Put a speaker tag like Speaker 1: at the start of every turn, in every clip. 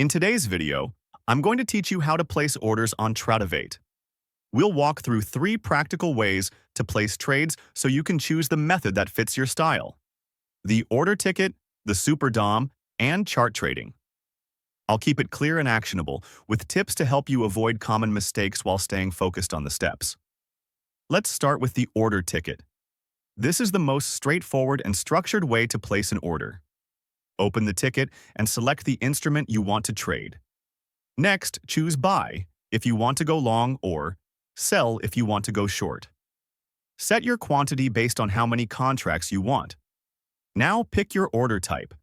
Speaker 1: In today's video, I'm going to teach you how to place orders on Tradovate. We'll walk through 3 practical ways to place trades so you can choose the method that fits your style: the order ticket, the super DOM, and chart trading. I'll keep it clear and actionable, with tips to help you avoid common mistakes while staying focused on the steps. Let's start with the order ticket. This is the most straightforward and structured way to place an order. Open the ticket and select the instrument you want to trade. Next, choose Buy if you want to go long or Sell if you want to go short. Set your quantity based on how many contracts you want. Now pick your order type.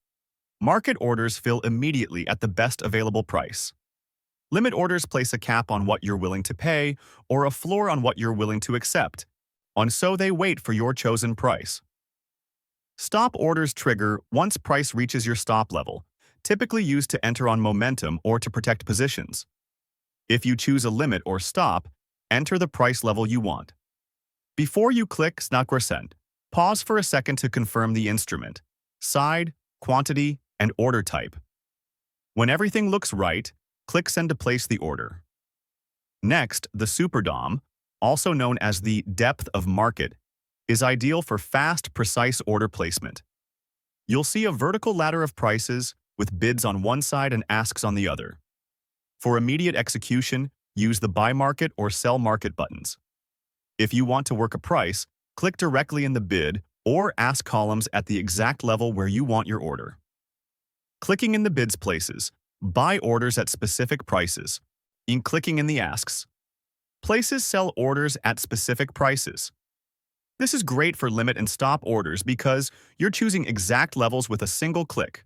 Speaker 1: Market orders fill immediately at the best available price. Limit orders place a cap on what you're willing to pay or a floor on what you're willing to accept, and so they wait for your chosen price. Stop orders trigger once price reaches your stop level, typically used to enter on momentum or to protect positions. If you choose a limit or stop, enter the price level you want. Before you click Send, pause for a second to confirm the instrument, side, quantity, and order type. When everything looks right, click Send to place the order. Next, the Super DOM, also known as the depth of market, is ideal for fast, precise order placement. You'll see a vertical ladder of prices with bids on one side and asks on the other. For immediate execution, use the Buy Market or Sell Market buttons. If you want to work a price, click directly in the bid or ask columns at the exact level where you want your order. Clicking in the bids places buy orders at specific prices. In clicking in the asks places sell orders at specific prices. This is great for limit and stop orders because you're choosing exact levels with a single click.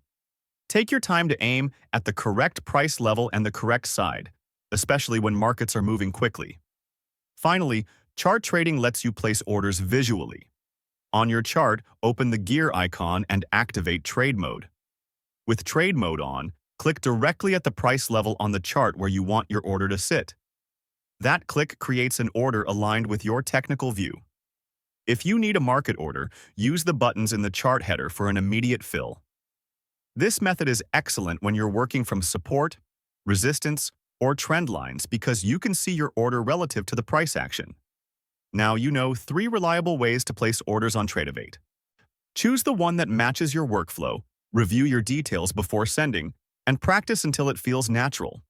Speaker 1: Take your time to aim at the correct price level and the correct side, especially when markets are moving quickly. Finally, chart trading lets you place orders visually. On your chart, open the gear icon and activate trade mode. With trade mode on, click directly at the price level on the chart where you want your order to sit. That click creates an order aligned with your technical view. If you need a market order, use the buttons in the chart header for an immediate fill. This method is excellent when you're working from support, resistance, or trend lines because you can see your order relative to the price action. Now you know 3 reliable ways to place orders on Tradovate. Choose the one that matches your workflow, review your details before sending, and practice until it feels natural.